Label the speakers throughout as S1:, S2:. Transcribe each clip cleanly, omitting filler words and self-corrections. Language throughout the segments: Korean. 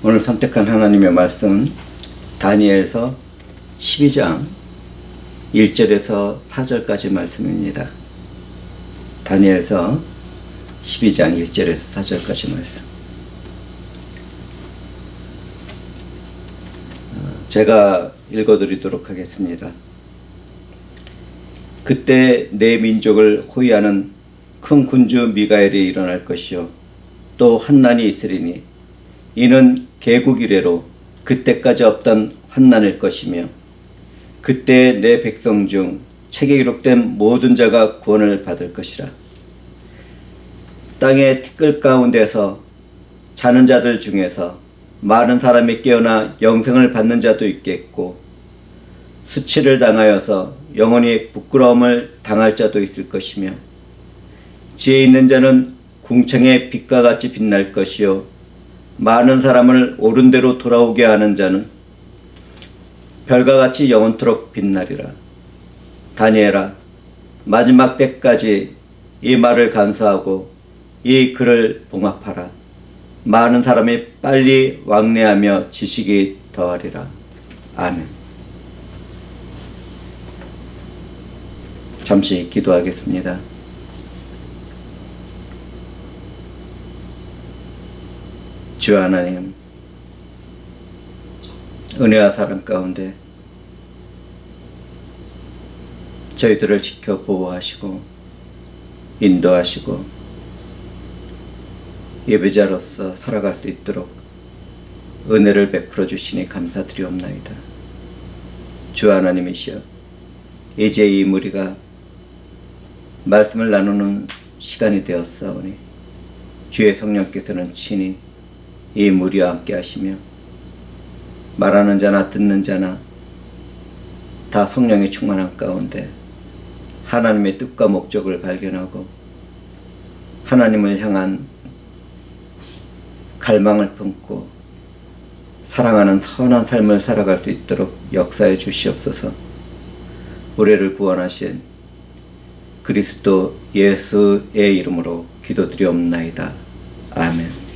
S1: 오늘 선택한 하나님의 말씀은 다니엘서 12장 1절에서 4절까지 말씀입니다. 다니엘서 12장 1절에서 4절까지 말씀. 제가 읽어드리도록 하겠습니다. 그때 내 민족을 호위하는 큰 군주 미가엘이 일어날 것이요 또 환난이 있으리니 이는 개국 이래로 그때까지 없던 환난일 것이며 그때 내 백성 중 책에 기록된 모든 자가 구원을 받을 것이라. 땅의 티끌 가운데서 자는 자들 중에서 많은 사람이 깨어나 영생을 받는 자도 있겠고 수치를 당하여서 영원히 부끄러움을 당할 자도 있을 것이며 지혜 있는 자는 궁창의 빛과 같이 빛날 것이요 많은 사람을 옳은 대로 돌아오게 하는 자는 별과 같이 영원토록 빛나리라. 다니엘아, 마지막 때까지 이 말을 간수하고 이 글을 봉합하라. 많은 사람이 빨리 왕래하며 지식이 더하리라. 아멘. 잠시 기도하겠습니다. 주 하나님, 은혜와 사랑 가운데 저희들을 지켜 보호하시고 인도하시고 예배자로서 살아갈 수 있도록 은혜를 베풀어 주시니 감사드리옵나이다. 주 하나님이시여, 이제 이 무리가 말씀을 나누는 시간이 되었사오니 주의 성령께서는 친히 이 무리와 함께 하시며 말하는 자나 듣는 자나 다 성령의 충만한 가운데 하나님의 뜻과 목적을 발견하고 하나님을 향한 갈망을 품고 사랑하는 선한 삶을 살아갈 수 있도록 역사해 주시옵소서. 우리를 구원하신 그리스도 예수의 이름으로 기도드리옵나이다. 아멘.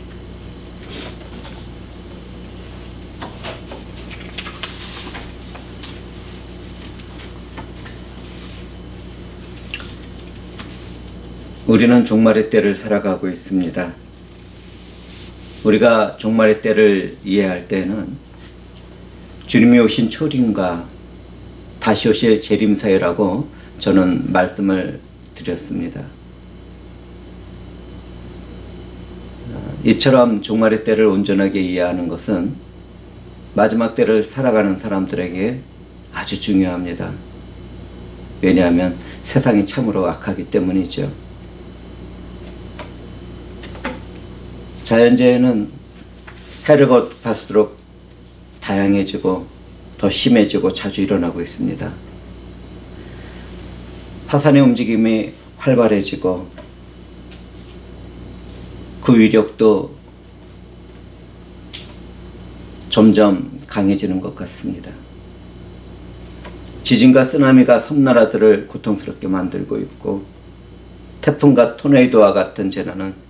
S1: 우리는 종말의 때를 살아가고 있습니다. 우리가 종말의 때를 이해할 때는 주님이 오신 초림과 다시 오실 재림 사이라고 저는 말씀을 드렸습니다. 이처럼 종말의 때를 온전하게 이해하는 것은 마지막 때를 살아가는 사람들에게 아주 중요합니다. 왜냐하면 세상이 참으로 악하기 때문이죠. 자연재해는 해를 거듭할수록 다양해지고 더 심해지고 자주 일어나고 있습니다. 화산의 움직임이 활발해지고 그 위력도 점점 강해지는 것 같습니다. 지진과 쓰나미가 섬나라들을 고통스럽게 만들고 있고 태풍과 토네이도와 같은 재난은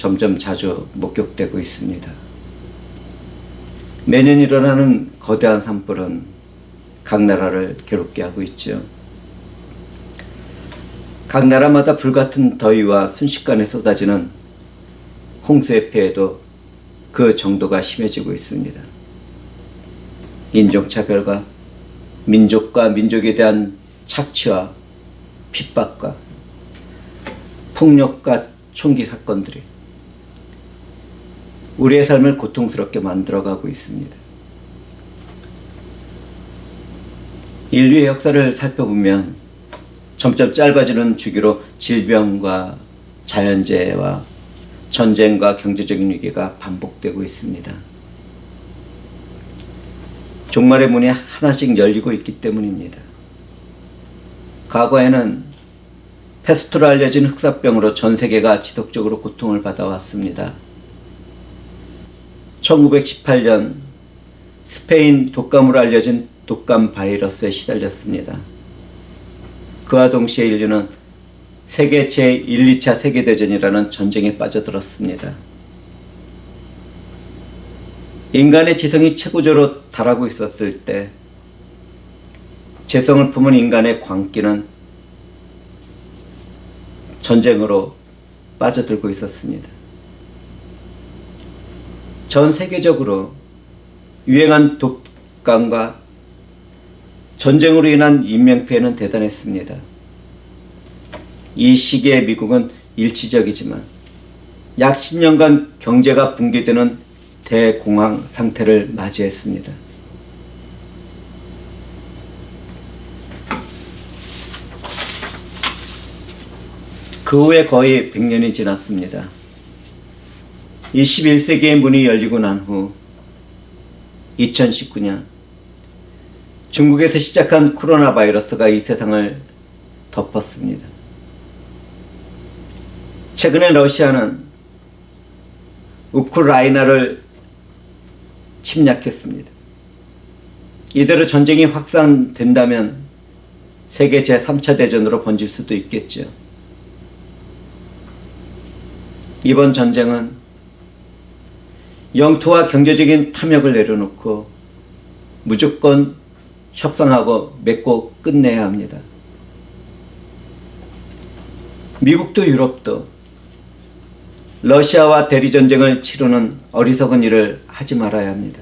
S1: 점점 자주 목격되고 있습니다. 매년 일어나는 거대한 산불은 각 나라를 괴롭게 하고 있죠. 각 나라마다 불같은 더위와 순식간에 쏟아지는 홍수의 피해도 그 정도가 심해지고 있습니다. 인종차별과 민족과 민족에 대한 착취와 핍박과 폭력과 총기 사건들이 우리의 삶을 고통스럽게 만들어가고 있습니다. 인류의 역사를 살펴보면 점점 짧아지는 주기로 질병과 자연재해와 전쟁과 경제적인 위기가 반복되고 있습니다. 종말의 문이 하나씩 열리고 있기 때문입니다. 과거에는 페스토로 알려진 흑사병으로 전 세계가 지속적으로 고통을 받아왔습니다. 1918년 스페인 독감으로 알려진 독감 바이러스에 시달렸습니다. 그와 동시에 인류는 세계 제1, 2차 세계대전이라는 전쟁에 빠져들었습니다. 인간의 지성이 최고조로 달하고 있었을 때 재성을 품은 인간의 광기는 전쟁으로 빠져들고 있었습니다. 전 세계적으로 유행한 독감과 전쟁으로 인한 인명피해는 대단했습니다. 이 시기에 미국은 일시적이지만 약 10년간 경제가 붕괴되는 대공황 상태를 맞이했습니다. 그 후에 거의 100년이 지났습니다. 21세기의 문이 열리고 난 후 2019년 중국에서 시작한 코로나 바이러스가 이 세상을 덮었습니다. 최근에 러시아는 우크라이나를 침략했습니다. 이대로 전쟁이 확산된다면 세계 제3차 대전으로 번질 수도 있겠죠. 이번 전쟁은 영토와 경제적인 탐욕을 내려놓고 무조건 협상하고 맺고 끝내야 합니다. 미국도 유럽도 러시아와 대리전쟁을 치르는 어리석은 일을 하지 말아야 합니다.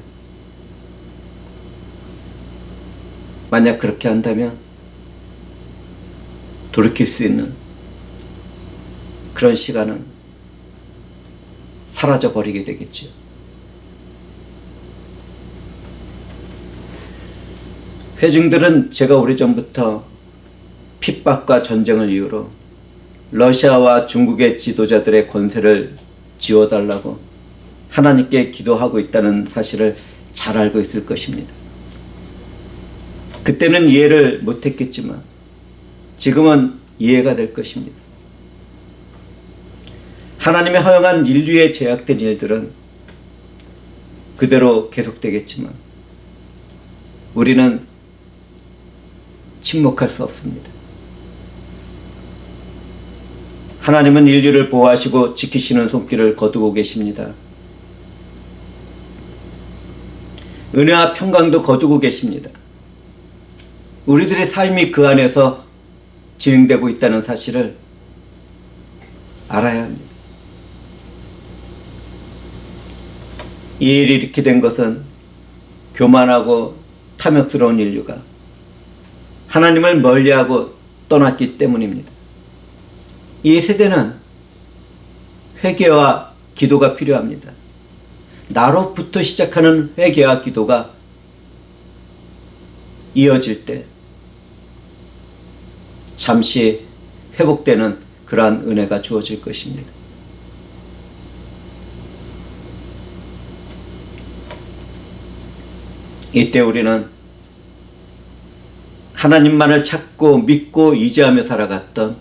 S1: 만약 그렇게 한다면 돌이킬 수 있는 그런 시간은 사라져버리게 되겠죠. 회중들은 제가 오래전부터 핍박과 전쟁을 이유로 러시아와 중국의 지도자들의 권세를 지워달라고 하나님께 기도하고 있다는 사실을 잘 알고 있을 것입니다. 그때는 이해를 못했겠지만 지금은 이해가 될 것입니다. 하나님이 허용한 인류에 제약된 일들은 그대로 계속되겠지만 우리는 침묵할 수 없습니다. 하나님은 인류를 보호하시고 지키시는 손길을 거두고 계십니다. 은혜와 평강도 거두고 계십니다. 우리들의 삶이 그 안에서 진행되고 있다는 사실을 알아야 합니다. 이 일이 이렇게 된 것은 교만하고 탐욕스러운 인류가 하나님을 멀리하고 떠났기 때문입니다. 이 세대는 회개와 기도가 필요합니다. 나로부터 시작하는 회개와 기도가 이어질 때 잠시 회복되는 그러한 은혜가 주어질 것입니다. 이때 우리는 하나님만을 찾고 믿고 의지하며 살아갔던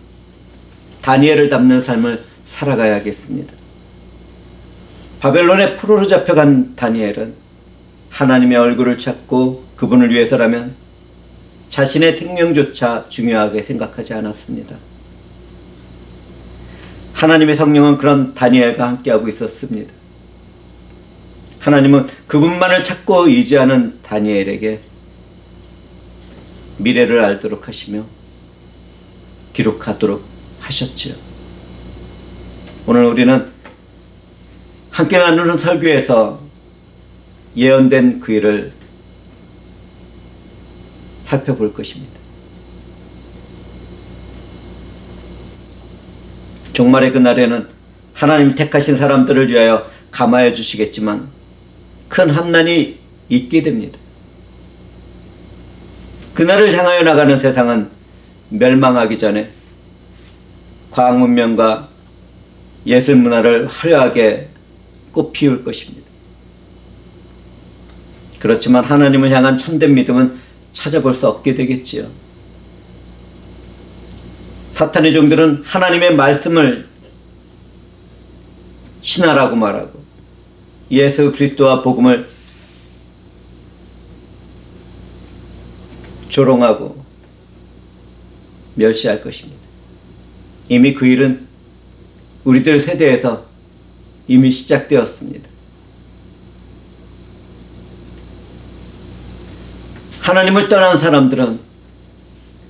S1: 다니엘을 닮는 삶을 살아가야겠습니다. 바벨론의 포로로 잡혀간 다니엘은 하나님의 얼굴을 찾고 그분을 위해서라면 자신의 생명조차 중요하게 생각하지 않았습니다. 하나님의 성령은 그런 다니엘과 함께하고 있었습니다. 하나님은 그분만을 찾고 의지하는 다니엘에게 미래를 알도록 하시며 기록하도록 하셨지요. 오늘 우리는 함께 나누는 설교에서 예언된 그 일을 살펴볼 것입니다. 종말의 그날에는 하나님 택하신 사람들을 위하여 감화해 주시겠지만 큰 환난이 있게 됩니다. 그날을 향하여 나가는 세상은 멸망하기 전에 과학 문명과 예술 문화를 화려하게 꽃피울 것입니다. 그렇지만 하나님을 향한 참된 믿음은 찾아볼 수 없게 되겠지요. 사탄의 종들은 하나님의 말씀을 신하라고 말하고 예수 그리스도와 복음을 조롱하고 멸시할 것입니다. 이미 그 일은 우리들 세대에서 이미 시작되었습니다. 하나님을 떠난 사람들은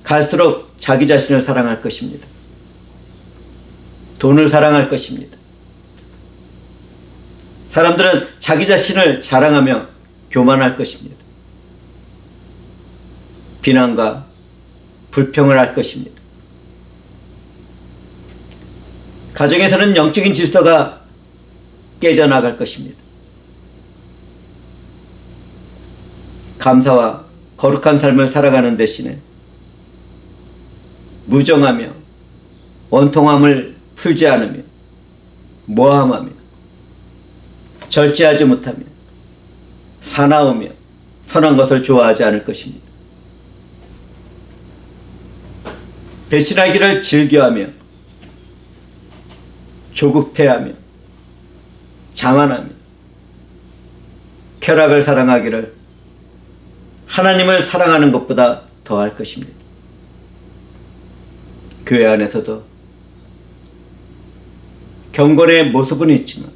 S1: 갈수록 자기 자신을 사랑할 것입니다. 돈을 사랑할 것입니다. 사람들은 자기 자신을 자랑하며 교만할 것입니다. 비난과 불평을 할 것입니다. 가정에서는 영적인 질서가 깨져나갈 것입니다. 감사와 거룩한 삶을 살아가는 대신에 무정하며 원통함을 풀지 않으며 모함하며 절제하지 못하며 사나우며 선한 것을 좋아하지 않을 것입니다. 배신하기를 즐겨하며 조급해하며 자만하며 쾌락을 사랑하기를 하나님을 사랑하는 것보다 더할 것입니다. 교회 안에서도 경건의 모습은 있지만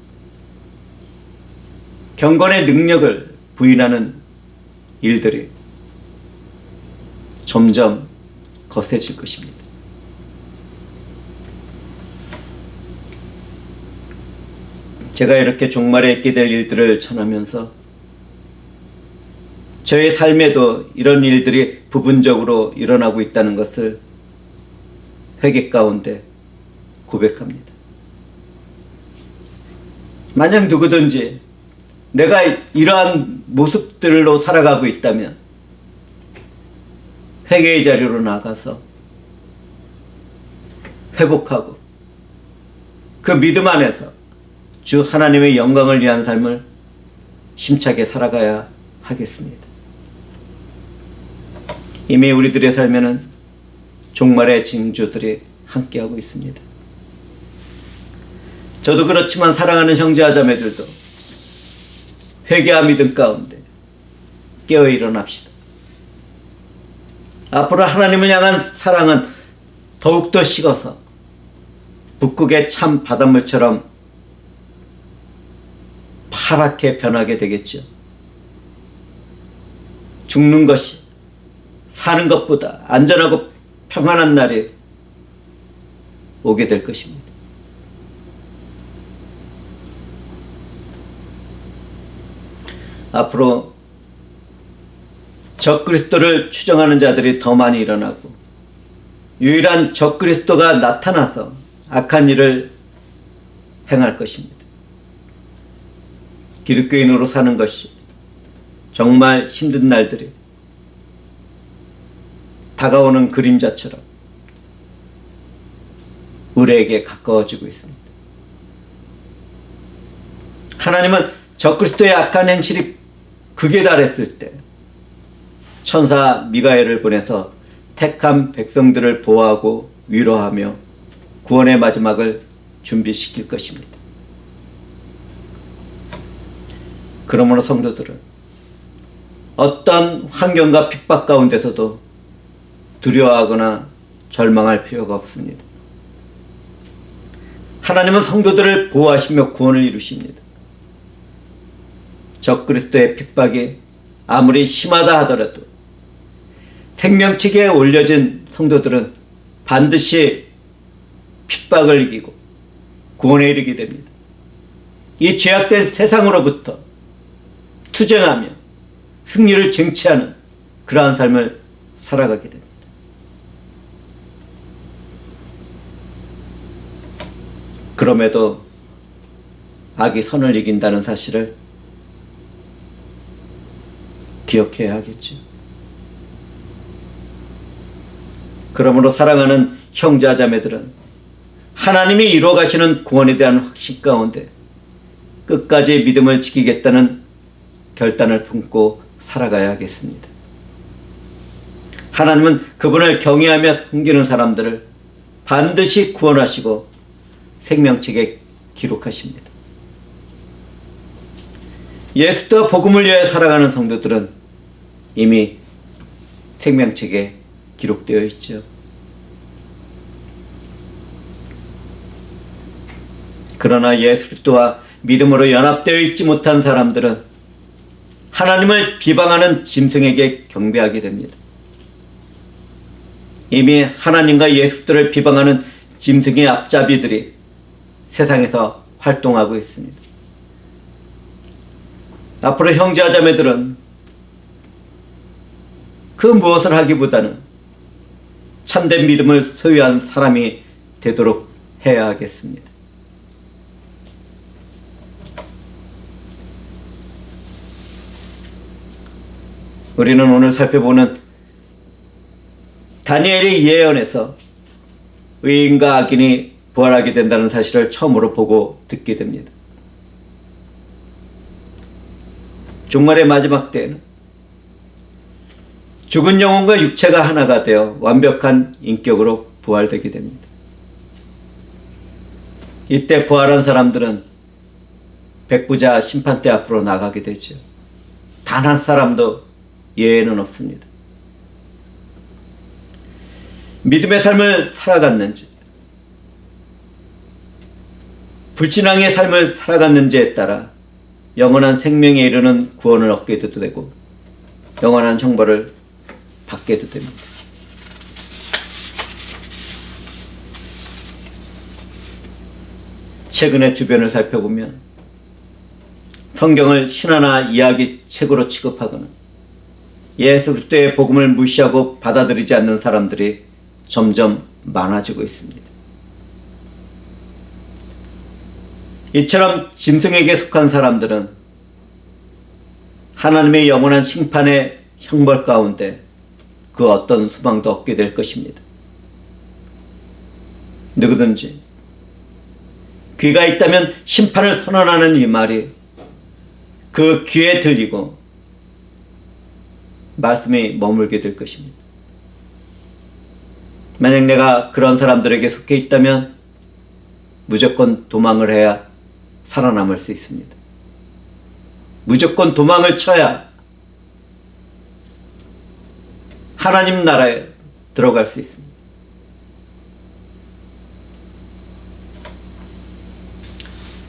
S1: 경건의 능력을 부인하는 일들이 점점 거세질 것입니다. 제가 이렇게 종말에 있게 될 일들을 전하면서 저의 삶에도 이런 일들이 부분적으로 일어나고 있다는 것을 회개 가운데 고백합니다. 만약 누구든지 내가 이러한 모습들로 살아가고 있다면 회개의 자리로 나가서 회복하고 그 믿음 안에서 주 하나님의 영광을 위한 삶을 힘차게 살아가야 하겠습니다. 이미 우리들의 삶에는 종말의 징조들이 함께하고 있습니다. 저도 그렇지만 사랑하는 형제와 자매들도 회개와 믿음 가운데 깨어 일어납시다. 앞으로 하나님을 향한 사랑은 더욱더 식어서 북극의 참 바닷물처럼 파랗게 변하게 되겠죠. 죽는 것이 사는 것보다 안전하고 평안한 날이 오게 될 것입니다. 앞으로 적그리스도를 추정하는 자들이 더 많이 일어나고 유일한 적그리스도가 나타나서 악한 일을 행할 것입니다. 기독교인으로 사는 것이 정말 힘든 날들이 다가오는 그림자처럼 우리에게 가까워지고 있습니다. 하나님은 적그리스도의 악한 행실이 극에 달했을 때 천사 미가엘을 보내서 택한 백성들을 보호하고 위로하며 구원의 마지막을 준비시킬 것입니다. 그러므로 성도들은 어떤 환경과 핍박 가운데서도 두려워하거나 절망할 필요가 없습니다. 하나님은 성도들을 보호하시며 구원을 이루십니다. 적그리스도의 핍박이 아무리 심하다 하더라도 생명책에 올려진 성도들은 반드시 핍박을 이기고 구원에 이르게 됩니다. 이 죄악된 세상으로부터 투쟁하며 승리를 쟁취하는 그러한 삶을 살아가게 됩니다. 그럼에도 악이 선을 이긴다는 사실을 기억해야 하겠죠. 그러므로 사랑하는 형제와 자매들은 하나님이 이루어 가시는 구원에 대한 확신 가운데 끝까지 믿음을 지키겠다는 결단을 품고 살아가야 하겠습니다. 하나님은 그분을 경외하며 섬기는 사람들을 반드시 구원하시고 생명책에 기록하십니다. 예수도 복음을 위해 살아가는 성도들은 이미 생명책에 기록되어 있죠. 그러나 예수 그리스도와 믿음으로 연합되어 있지 못한 사람들은 하나님을 비방하는 짐승에게 경배하게 됩니다. 이미 하나님과 예수들을 비방하는 짐승의 앞잡이들이 세상에서 활동하고 있습니다. 앞으로 형제와 자매들은 그 무엇을 하기보다는 참된 믿음을 소유한 사람이 되도록 해야 하겠습니다. 우리는 오늘 살펴보는 다니엘의 예언에서 의인과 악인이 부활하게 된다는 사실을 처음으로 보고 듣게 됩니다. 종말의 마지막 때에는 죽은 영혼과 육체가 하나가 되어 완벽한 인격으로 부활되게 됩니다. 이때 부활한 사람들은 백부자 심판대 앞으로 나가게 되죠. 단 한 사람도 예외는 없습니다. 믿음의 삶을 살아갔는지 불신앙의 삶을 살아갔는지에 따라 영원한 생명에 이르는 구원을 얻게도 되고 영원한 형벌을 받게도 됩니다. 최근에 주변을 살펴보면 성경을 신화나 이야기 책으로 취급하거나 예수 그리스도의 복음을 무시하고 받아들이지 않는 사람들이 점점 많아지고 있습니다. 이처럼 짐승에게 속한 사람들은 하나님의 영원한 심판의 형벌 가운데 그 어떤 소망도 없게 될 것입니다. 누구든지 귀가 있다면 심판을 선언하는 이 말이 그 귀에 들리고 말씀이 머물게 될 것입니다. 만약 내가 그런 사람들에게 속해 있다면 무조건 도망을 해야 살아남을 수 있습니다. 무조건 도망을 쳐야 하나님 나라에 들어갈 수 있습니다.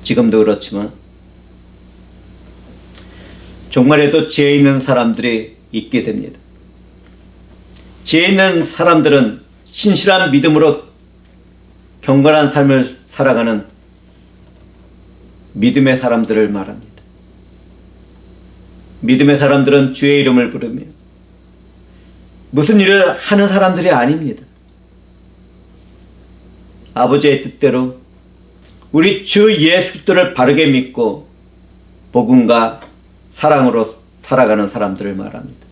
S1: 지금도 그렇지만 종말에도 지혜 있는 사람들이 있게 됩니다. 지혜 있는 사람들은 신실한 믿음으로 경건한 삶을 살아가는 믿음의 사람들을 말합니다. 믿음의 사람들은 주의 이름을 부르며 무슨 일을 하는 사람들이 아닙니다. 아버지의 뜻대로 우리 주 예수 그리스도를 바르게 믿고 복음과 사랑으로 살아가는 사람들을 말합니다.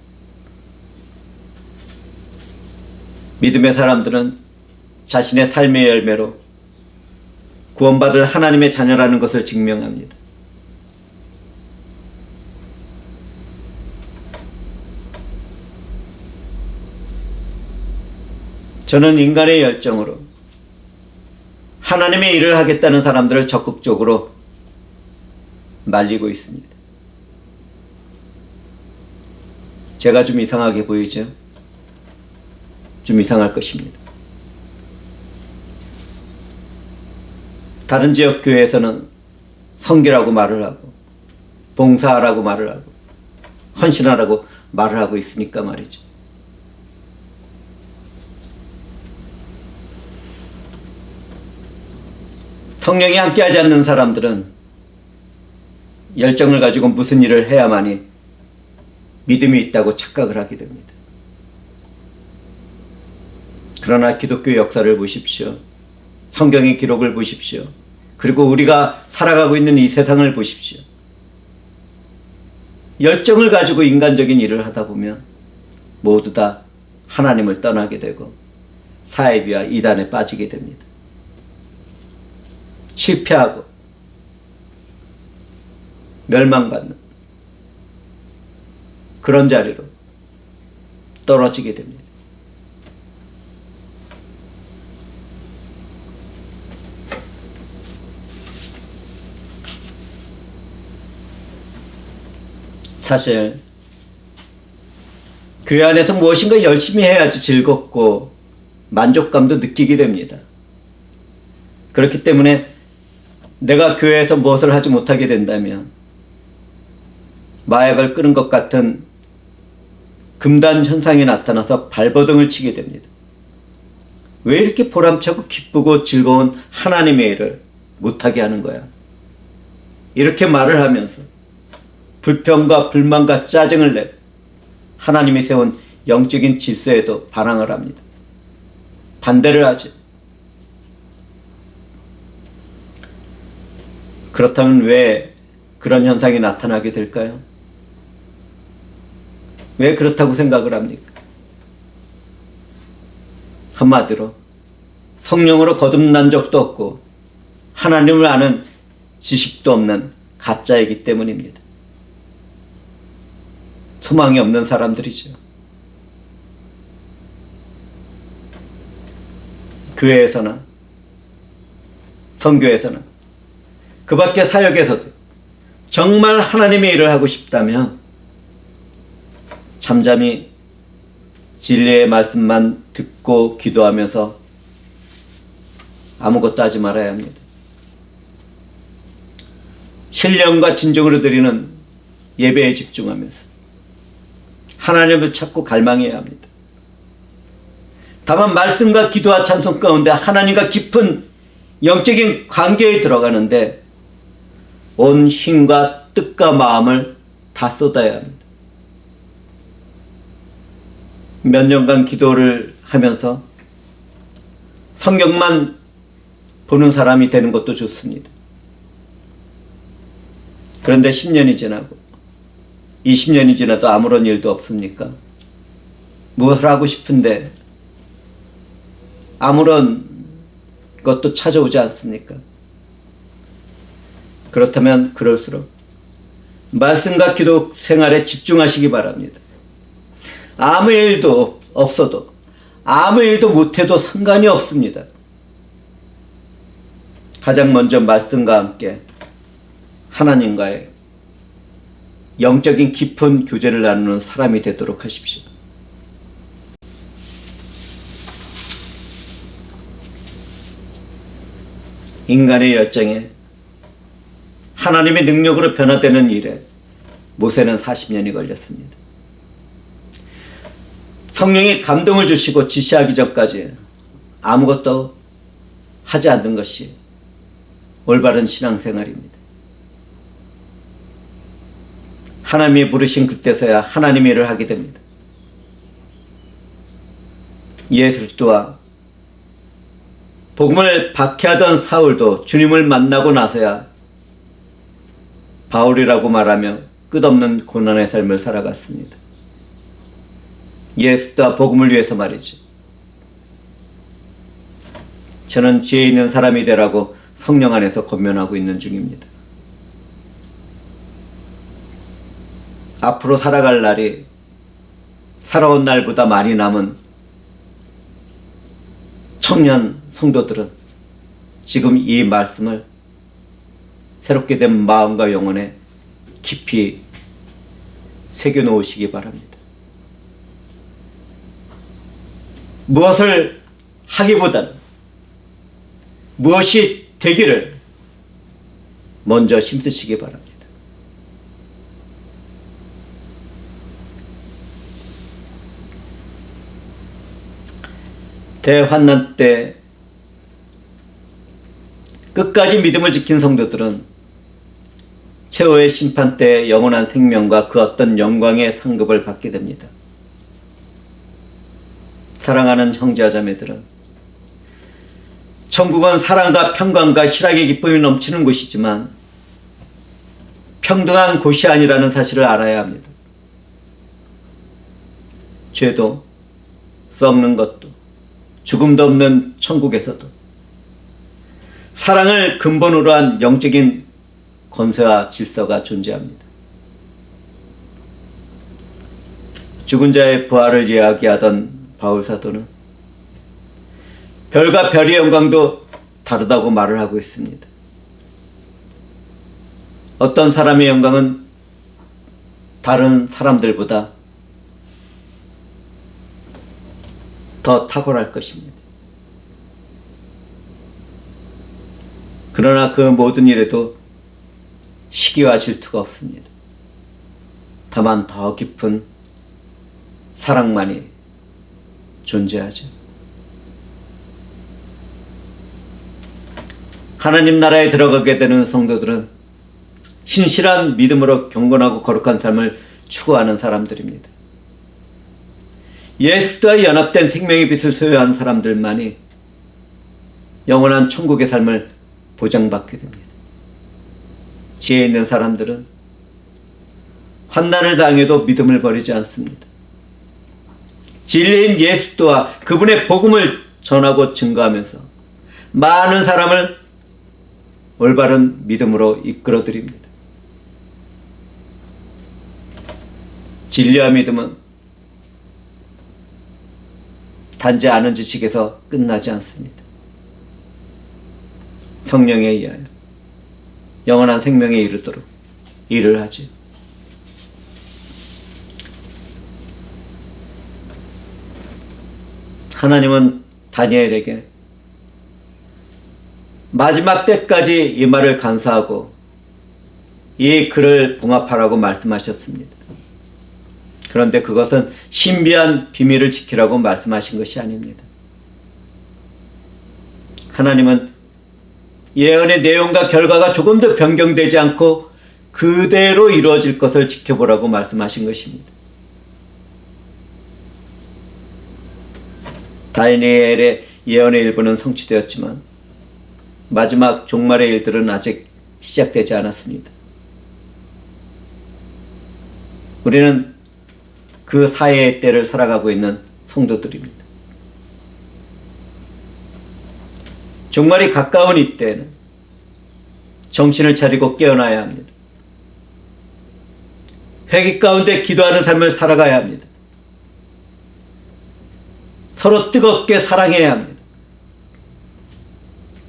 S1: 믿음의 사람들은 자신의 삶의 열매로 구원받을 하나님의 자녀라는 것을 증명합니다. 저는 인간의 열정으로 하나님의 일을 하겠다는 사람들을 적극적으로 말리고 있습니다. 제가 좀 이상하게 보이죠? 좀 이상할 것입니다. 다른 지역 교회에서는 선교라고 말을 하고 봉사하라고 말을 하고 헌신하라고 말을 하고 있으니까 말이죠. 성령이 함께하지 않는 사람들은 열정을 가지고 무슨 일을 해야만이 믿음이 있다고 착각을 하게 됩니다. 그러나 기독교 역사를 보십시오. 성경의 기록을 보십시오. 그리고 우리가 살아가고 있는 이 세상을 보십시오. 열정을 가지고 인간적인 일을 하다 보면 모두 다 하나님을 떠나게 되고 사이비와 이단에 빠지게 됩니다. 실패하고 멸망받는 그런 자리로 떨어지게 됩니다. 사실 교회 안에서 무엇인가 열심히 해야지 즐겁고 만족감도 느끼게 됩니다. 그렇기 때문에 내가 교회에서 무엇을 하지 못하게 된다면 마약을 끄는 것 같은 금단 현상이 나타나서 발버둥을 치게 됩니다. 왜 이렇게 보람차고 기쁘고 즐거운 하나님의 일을 못하게 하는 거야? 이렇게 말을 하면서 불평과 불만과 짜증을 내고 하나님이 세운 영적인 질서에도 반항을 합니다. 반대를 하죠. 그렇다면 왜 그런 현상이 나타나게 될까요? 왜 그렇다고 생각을 합니까? 한마디로 성령으로 거듭난 적도 없고 하나님을 아는 지식도 없는 가짜이기 때문입니다. 소망이 없는 사람들이죠. 교회에서나 선교에서나 그 밖의 사역에서도 정말 하나님의 일을 하고 싶다면 잠잠히 진리의 말씀만 듣고 기도하면서 아무것도 하지 말아야 합니다. 신령과 진정으로 드리는 예배에 집중하면서 하나님을 찾고 갈망해야 합니다. 다만 말씀과 기도와 찬송 가운데 하나님과 깊은 영적인 관계에 들어가는데 온 힘과 뜻과 마음을 다 쏟아야 합니다. 몇 년간 기도를 하면서 성경만 보는 사람이 되는 것도 좋습니다. 그런데 10년이 지나고 20년이 지나도 아무런 일도 없습니까? 무엇을 하고 싶은데 아무런 것도 찾아오지 않습니까? 그렇다면 그럴수록 말씀과 기도 생활에 집중하시기 바랍니다. 아무 일도 없어도 아무 일도 못해도 상관이 없습니다. 가장 먼저 말씀과 함께 하나님과의 영적인 깊은 교제를 나누는 사람이 되도록 하십시오. 인간의 열정에 하나님의 능력으로 변화되는 일에 모세는 40년이 걸렸습니다. 성령이 감동을 주시고 지시하기 전까지 아무것도 하지 않는 것이 올바른 신앙생활입니다. 하나님이 부르신 그때서야 하나님의 일을 하게 됩니다. 예수 그리스도와 복음을 박해하던 사울도 주님을 만나고 나서야 바울이라고 말하며 끝없는 고난의 삶을 살아갔습니다. 예수와 복음을 위해서 말이죠. 저는 지혜 있는 사람이 되라고 성령 안에서 권면하고 있는 중입니다. 앞으로 살아갈 날이 살아온 날보다 많이 남은 청년 성도들은 지금 이 말씀을 새롭게 된 마음과 영혼에 깊이 새겨놓으시기 바랍니다. 무엇을 하기보다는 무엇이 되기를 먼저 힘쓰시기 바랍니다. 대환난 때 끝까지 믿음을 지킨 성도들은 최후의 심판 때 영원한 생명과 그 어떤 영광의 상급을 받게 됩니다. 사랑하는 형제와 자매들은 천국은 사랑과 평강과 희락의 기쁨이 넘치는 곳이지만 평등한 곳이 아니라는 사실을 알아야 합니다. 죄도 썩는 것도 죽음도 없는 천국에서도 사랑을 근본으로 한 영적인 권세와 질서가 존재합니다. 죽은 자의 부활을 이야기하던 바울 사도는 별과 별의 영광도 다르다고 말을 하고 있습니다. 어떤 사람의 영광은 다른 사람들보다 더 탁월할 것입니다. 그러나 그 모든 일에도 시기와 질투가 없습니다. 다만 더 깊은 사랑만이 존재하죠. 하나님 나라에 들어가게 되는 성도들은 신실한 믿음으로 경건하고 거룩한 삶을 추구하는 사람들입니다. 예수와 연합된 생명의 빛을 소유한 사람들만이 영원한 천국의 삶을 보장받게 됩니다. 지혜 있는 사람들은 환난을 당해도 믿음을 버리지 않습니다. 진리인 예수와 그분의 복음을 전하고 증거하면서 많은 사람을 올바른 믿음으로 이끌어드립니다. 진리와 믿음은 단지 아는 지식에서 끝나지 않습니다. 성령에 의하여 영원한 생명에 이르도록 일을 하지. 하나님은 다니엘에게 마지막 때까지 이 말을 간사하고 이 글을 봉합하라고 말씀하셨습니다. 그런데 그것은 신비한 비밀을 지키라고 말씀하신 것이 아닙니다. 하나님은 예언의 내용과 결과가 조금도 변경되지 않고 그대로 이루어질 것을 지켜보라고 말씀하신 것입니다. 다니엘의 예언의 일부는 성취되었지만 마지막 종말의 일들은 아직 시작되지 않았습니다. 우리는 그 사회의 때를 살아가고 있는 성도들입니다. 종말이 가까운 이때는 정신을 차리고 깨어나야 합니다. 회개 가운데 기도하는 삶을 살아가야 합니다. 서로 뜨겁게 사랑해야 합니다.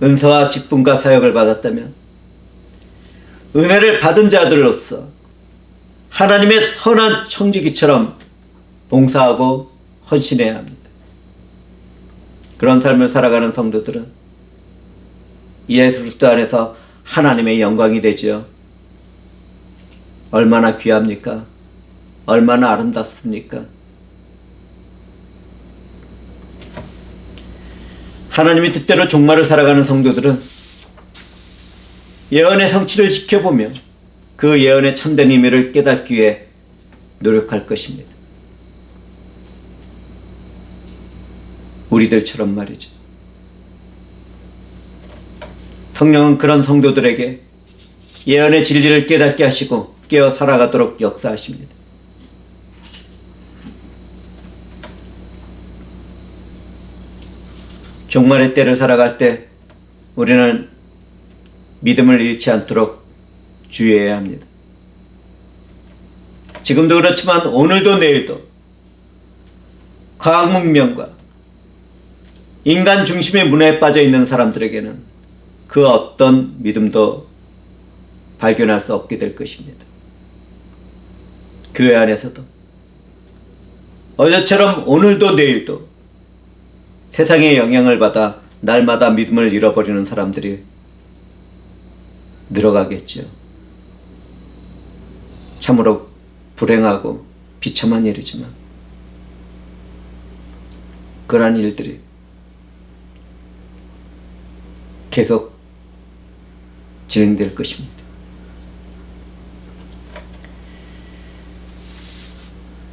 S1: 은사와 직분과 사역을 받았다면 은혜를 받은 자들로서 하나님의 선한 청지기처럼 봉사하고 헌신해야 합니다. 그런 삶을 살아가는 성도들은 예수 그리스도 안에서 하나님의 영광이 되지요. 얼마나 귀합니까? 얼마나 아름답습니까? 하나님의 뜻대로 종말을 살아가는 성도들은 예언의 성취를 지켜보며 그 예언의 참된 의미를 깨닫기 위해 노력할 것입니다. 우리들처럼 말이죠. 성령은 그런 성도들에게 예언의 진리를 깨닫게 하시고 깨어 살아가도록 역사하십니다. 종말의 때를 살아갈 때 우리는 믿음을 잃지 않도록 주의해야 합니다. 지금도 그렇지만 오늘도 내일도 과학 문명과 인간 중심의 문화에 빠져 있는 사람들에게는 그 어떤 믿음도 발견할 수 없게 될 것입니다. 교회 안에서도 어제처럼 오늘도 내일도 세상의 영향을 받아 날마다 믿음을 잃어버리는 사람들이 늘어가겠죠. 참으로 불행하고 비참한 일이지만 그러한 일들이 계속 진행될 것입니다.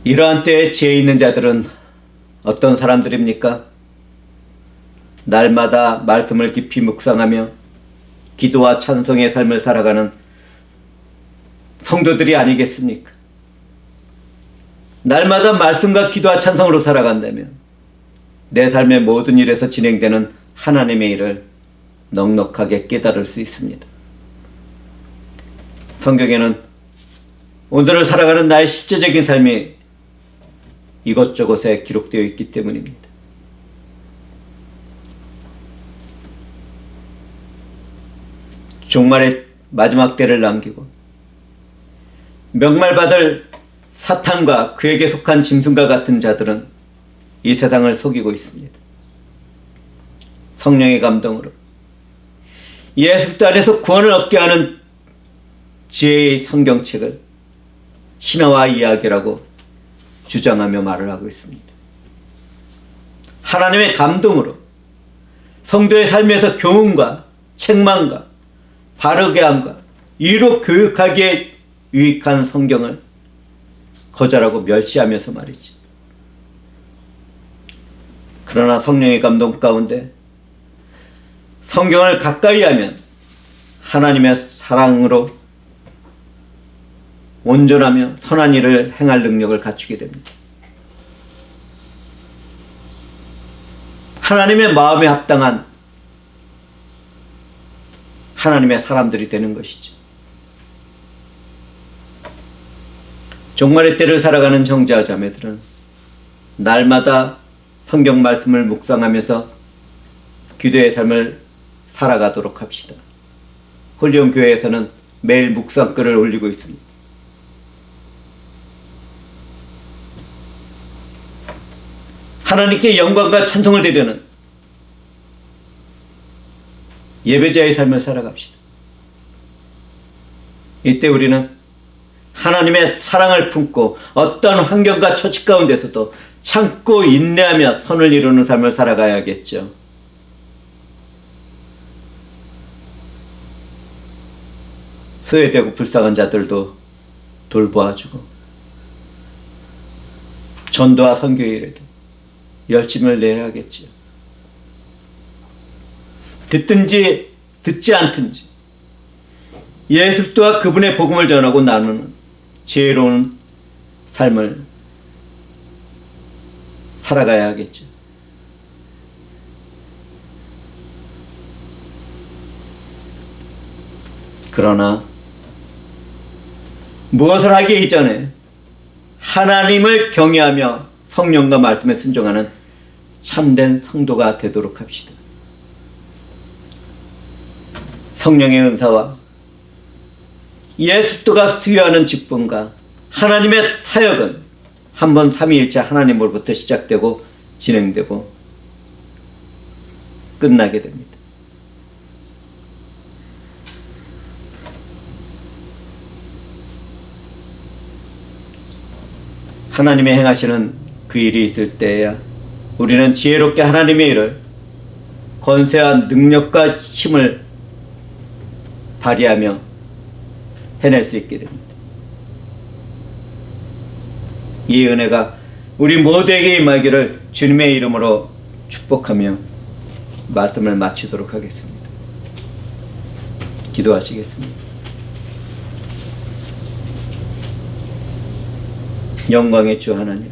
S1: 이러한 때에 지혜 있는 자들은 어떤 사람들입니까? 날마다 말씀을 깊이 묵상하며 기도와 찬송의 삶을 살아가는 성도들이 아니겠습니까? 날마다 말씀과 기도와 찬송으로 살아간다면 내 삶의 모든 일에서 진행되는 하나님의 일을 넉넉하게 깨달을 수 있습니다. 성경에는 오늘을 살아가는 나의 실제적인 삶이 이것저것에 기록되어 있기 때문입니다. 종말의 마지막 때를 남기고 명말받을 사탄과 그에게 속한 짐승과 같은 자들은 이 세상을 속이고 있습니다. 성령의 감동으로 예수 안에서 구원을 얻게 하는 지혜의 성경책을 신화와 이야기라고 주장하며 말을 하고 있습니다. 하나님의 감동으로 성도의 삶에서 교훈과 책망과 바르게 함과 이로 교육하기에 유익한 성경을 거절하고 멸시하면서 말이지. 그러나 성령의 감동 가운데 성경을 가까이 하면 하나님의 사랑으로 온전하며 선한 일을 행할 능력을 갖추게 됩니다. 하나님의 마음에 합당한 하나님의 사람들이 되는 것이죠. 종말의 때를 살아가는 형제와 자매들은 날마다 성경 말씀을 묵상하면서 기도의 삶을 살아가도록 합시다. 홀리온 교회에서는 매일 묵상글을 올리고 있습니다. 하나님께 영광과 찬송을 드리는 예배자의 삶을 살아갑시다. 이때 우리는 하나님의 사랑을 품고 어떤 환경과 처지 가운데서도 참고 인내하며 선을 이루는 삶을 살아가야겠죠. 소외되고 불쌍한 자들도 돌보아주고 전도와 선교 일에도 열심을 내야겠지요. 듣든지 듣지 않든지 예수 그리스도와 그분의 복음을 전하고 나누는 지혜로운 삶을 살아가야 하겠죠. 그러나 무엇을 하기 이전에 하나님을 경외하며 성령과 말씀에 순종하는 참된 성도가 되도록 합시다. 성령의 은사와 예수 그리스도가 수여하는 직분과 하나님의 사역은 한 번 삼위일체 하나님으로부터 시작되고 진행되고 끝나게 됩니다. 하나님의 행하시는 그 일이 있을 때에야 우리는 지혜롭게 하나님의 일을 권세와 능력과 힘을 발휘하며 해낼 수 있게 됩니다. 이 은혜가 우리 모두에게 임하기를 주님의 이름으로 축복하며 말씀을 마치도록 하겠습니다. 기도하시겠습니다. 영광의 주 하나님,